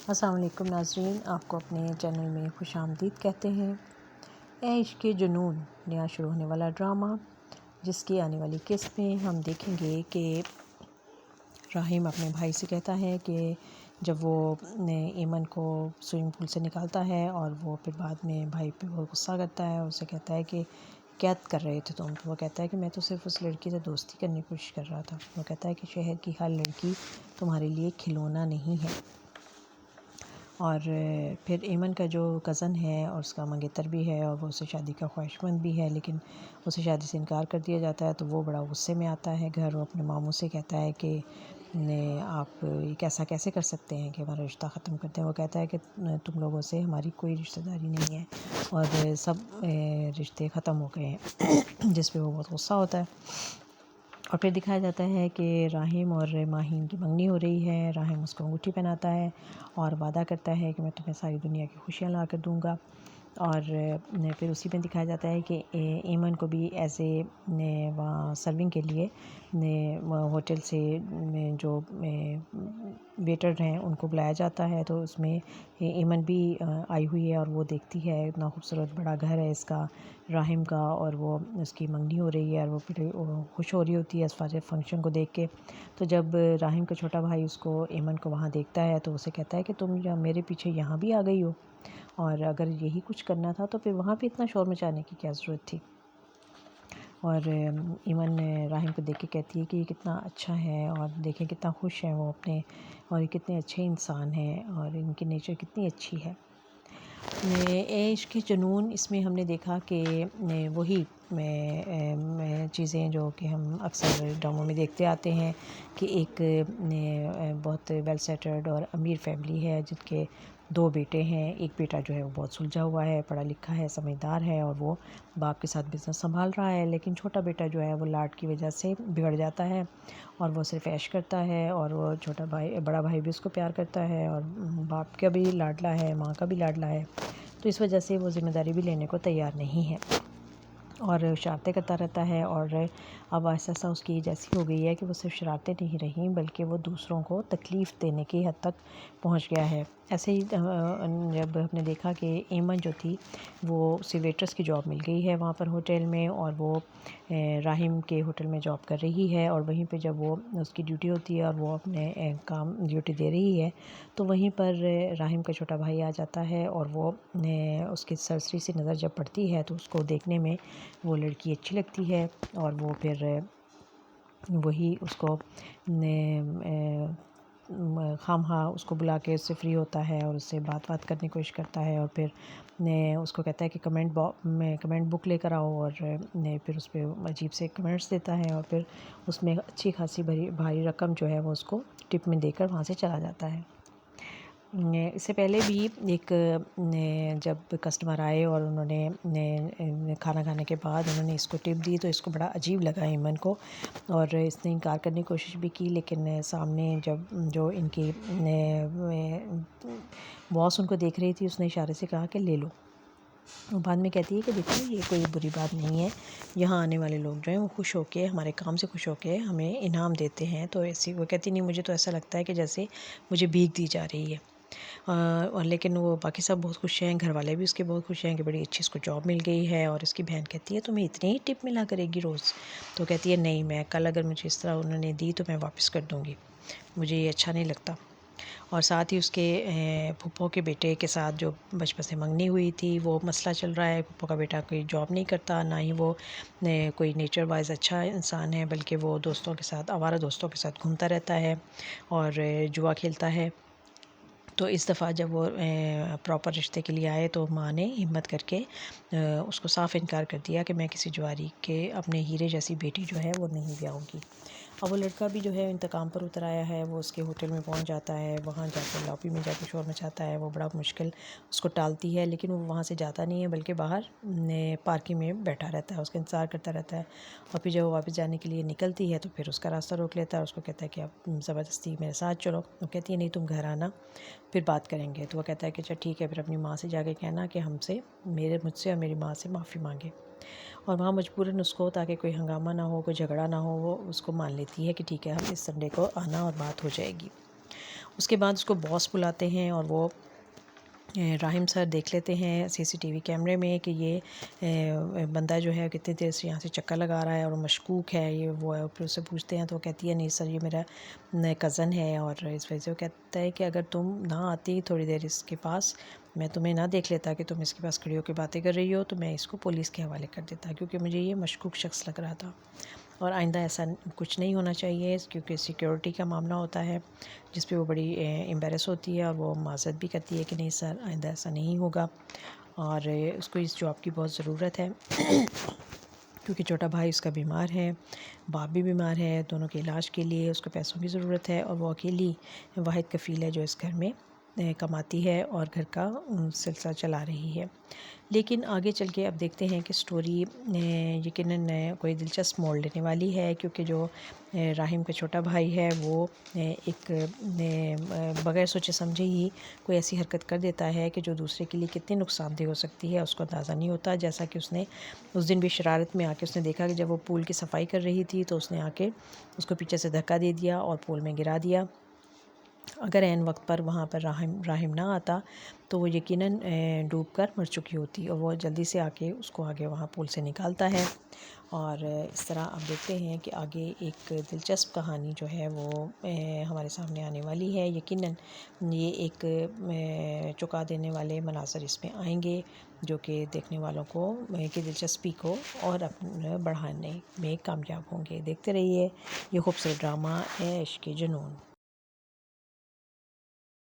अस्सलाम वालेकुम नाज़रीन, आपको अपने चैनल में खुशामदीद कहते हैं। ए इश्क़ जुनून नया शुरू होने वाला ड्रामा, जिसकी आने वाली किस्त में हम देखेंगे कि राहिम अपने भाई से कहता है कि जब वो ईमन को स्विमिंग पूल से निकालता है और वो फिर बाद में भाई पे बहुत गुस्सा करता है, उसे कहता है कि क्या कर रहे थे तुम। तो वो कहता है कि मैं तो सिर्फ़ उस लड़की से दोस्ती करने की कोशिश कर रहा था। वो कहता है कि शहर की हर लड़की तुम्हारे लिए खिलौना नहीं है। और फिर ईमन का जो कज़न है और उसका मंगेतर भी है और वो उससे शादी का ख्वाहिशमंद भी है, लेकिन उसे शादी से इनकार कर दिया जाता है। तो वो बड़ा गुस्से में आता है घर, वो अपने मामू से कहता है कि आप ये कैसे कर सकते हैं कि हमारा रिश्ता ख़त्म करते हैं। वो कहता है कि तुम लोगों से हमारी कोई रिश्तेदारी नहीं है और सब रिश्ते ख़त्म हो गए हैं जिस पे वो बहुत गुस्सा होता है। और फिर दिखाया जाता है कि राहिम और माहीन की मंगनी हो रही है। राहिम उसको अंगूठी पहनाता है और वादा करता है कि मैं तुम्हें सारी दुनिया की खुशियाँ ला कर दूँगा। और फिर उसी में दिखाया जाता है कि ईमन को भी ऐसे वहाँ सर्विंग के लिए होटल से जो वेटर हैं उनको बुलाया जाता है। तो उसमें ईमन भी आई हुई है और वो देखती है इतना खूबसूरत बड़ा घर है इसका, राहिम का, और वो उसकी मंगनी हो रही है और वो फिर खुश हो रही होती है इस सारे फंक्शन को देख के। तो जब राहिम का छोटा भाई उसको ईमन को वहाँ देखता है तो उसे कहता है कि तुम मेरे पीछे यहाँ भी आ गई हो, और अगर यही कुछ करना था तो फिर वहाँ पे इतना शोर मचाने की क्या ज़रूरत थी। और ईमन राहिम को देख के कहती है कि ये कितना अच्छा है और देखें कितना खुश है वो अपने, और ये कितने अच्छे इंसान हैं और इनकी नेचर कितनी अच्छी है। ए इश्क़ जुनून, इसमें हमने देखा कि वही चीज़ें जो कि हम अक्सर ड्रामों में देखते आते हैं कि एक बहुत वेल सेटल्ड और अमीर फैमिली है जिनके दो बेटे हैं। एक बेटा जो है वो बहुत सुलझा हुआ है, पढ़ा लिखा है, समझदार है और वो बाप के साथ बिज़नेस संभाल रहा है। लेकिन छोटा बेटा जो है वो लाड की वजह से बिगड़ जाता है और वो सिर्फ ऐश करता है, और वो बड़ा भाई भी उसको प्यार करता है और बाप का भी लाडला है, माँ का भी लाडला है। तो इस वजह से वो ज़िम्मेदारी भी लेने को तैयार नहीं है और शरारतें करता रहता है। और अब ऐसा उसकी एज ऐसी हो गई है कि वो सिर्फ शरारतें नहीं रहीं बल्कि वो दूसरों को तकलीफ़ देने की हद तक पहुंच गया है। ऐसे ही जब हमने देखा कि ईमन जो थी वो उसे वेट्रेस की जॉब मिल गई है वहाँ पर होटल में, और वो राहिम के होटल में जॉब कर रही है। और वहीं पे जब वो उसकी ड्यूटी होती है और वो अपने काम ड्यूटी दे रही है तो वहीं पर राहिम का छोटा भाई आ जाता है और वो उसकी सरसरी सी नज़र जब पड़ती है तो उसको देखने में वो लड़की अच्छी लगती है और वो फिर वही उसको खामखा उसको बुला के उससे फ्री होता है और उससे बात करने की कोशिश करता है। और फिर उसको कहता है कि कमेंट बुक लेकर आओ, और फिर उस पर अजीब से कमेंट्स देता है और फिर उसमें अच्छी खासी भारी रकम जो है वो उसको टिप में देकर वहाँ से चला जाता है। इससे पहले भी एक जब कस्टमर आए और उन्होंने खाना खाने के बाद उन्होंने इसको टिप दी तो इसको बड़ा अजीब लगा ईमन को, और इसने इनकार करने की कोशिश भी की। लेकिन सामने जब जो इनकी बॉस उनको देख रही थी उसने इशारे से कहा कि ले लो। वो बाद में कहती है कि देखो ये कोई बुरी बात नहीं है, यहाँ आने वाले लोग जो हैं वो खुश होके हमारे काम से खुश होके हमें इनाम देते हैं। तो ऐसी वो कहती नहीं, मुझे तो ऐसा लगता है कि जैसे मुझे भीख दी जा रही है। और लेकिन वो बाकी सब बहुत खुश हैं, घर वाले भी उसके बहुत खुश हैं कि बड़ी अच्छी इसको जॉब मिल गई है। और इसकी बहन कहती है तुम्हें इतनी ही टिप मिला करेगी रोज़। तो कहती है नहीं, मैं कल अगर मुझे इस तरह उन्होंने दी तो मैं वापस कर दूँगी, मुझे ये अच्छा नहीं लगता। और साथ ही उसके फूफो के बेटे के साथ जो बचपन से मंगनी हुई थी वो मसला चल रहा है। फूफो का बेटा कोई जॉब नहीं करता, ना ही वो कोई नेचर वाइज अच्छा इंसान है, बल्कि वो दोस्तों के साथ आवारा दोस्तों के साथ घूमता रहता है और जुआ खेलता है। तो इस दफ़ा जब वो प्रॉपर रिश्ते के लिए आए तो माँ ने हिम्मत करके उसको साफ़ इनकार कर दिया कि मैं किसी जुआरी के अपने हीरे जैसी बेटी जो है वो नहीं ब्याहूँगी। अब वो लड़का भी जो है इंतकाम पर उतर आया है, वो उसके होटल में पहुंच जाता है, वहाँ जाकर लॉबी में जाकर शोर मचाता है। वो बड़ा मुश्किल उसको टालती है, लेकिन वो वहाँ से जाता नहीं है बल्कि बाहर पार्किंग में बैठा रहता है, उसका इंतज़ार करता रहता है। और फिर जब वो वापस जाने के लिए निकलती है तो फिर उसका रास्ता रोक लेता है, उसको कहता है कि अब ज़बरदस्ती मेरे साथ चलो। वो कहती है नहीं, तुम घर आना फिर बात करेंगे। तो वो कहता है कि चल ठीक है, फिर अपनी माँ से जाके कहना कि मुझसे और मेरी माँ से माफ़ी मांगे। और वहाँ मजबूरन उसको, ताकि कोई हंगामा ना हो, कोई झगड़ा ना हो, वो उसको मान लेती है कि ठीक है हम इस संडे को आना और बात हो जाएगी। उसके बाद उसको बॉस बुलाते हैं और वो राहिम सर देख लेते हैं सीसीटीवी कैमरे में कि ये बंदा जो है कितनी देर से यहाँ से चक्कर लगा रहा है और मशकूक है ये वो है। फिर उससे पूछते हैं तो वो कहती है नहीं सर ये मेरा कज़न है, और इस वजह से वो कहता है कि अगर तुम ना आती थोड़ी देर इसके पास, मैं तुम्हें ना देख लेता कि तुम इसके पास खड़ी होकर बातें कर रही हो, तो मैं इसको पुलिस के हवाले कर देता, क्योंकि मुझे ये मशकूक शख्स लग रहा था और आइंदा ऐसा कुछ नहीं होना चाहिए, क्योंकि सिक्योरिटी का मामला होता है जिस पे वो बड़ी एम्बेरस होती है और वो माज़रत भी करती है कि नहीं सर आइंदा ऐसा नहीं होगा। और उसको इस जॉब की बहुत ज़रूरत है क्योंकि छोटा भाई उसका बीमार है, बाप भी बीमार है, दोनों के इलाज के लिए उसको पैसों की ज़रूरत है और वो अकेली वाहिद कफ़ील है जो इस घर में कमाती है और घर का सिलसिला चला रही है। लेकिन आगे चल के अब देखते हैं कि स्टोरी यकीनन कोई दिलचस्प मोड़ लेने वाली है, क्योंकि जो राहिम का छोटा भाई है वो एक बग़ैर सोचे समझे ही कोई ऐसी हरकत कर देता है कि जो दूसरे के लिए कितनी नुकसानदेह हो सकती है उसको अंदाज़ा नहीं होता। जैसा कि उसने उस दिन भी शरारत में आके उसने देखा कि जब वो पूल की सफाई कर रही थी तो उसने आके उसको पीछे से धक्का दे दिया और पूल में गिरा दिया। अगर ऐन वक्त पर वहाँ पर राहिम ना आता तो वो यकीनन डूब कर मर चुकी होती और वो जल्दी से आके उसको आगे वहाँ पुल से निकालता है। और इस तरह आप देखते हैं कि आगे एक दिलचस्प कहानी जो है वो हमारे सामने आने वाली है। यकीनन ये एक चौंका देने वाले मनाज़र इसमें आएंगे जो कि देखने वालों को की दिलचस्पी को और बढ़ाने में कामयाब होंगे। देखते रहिए ये खूबसूरत ड्रामा है इश्क़-ए-जुनून।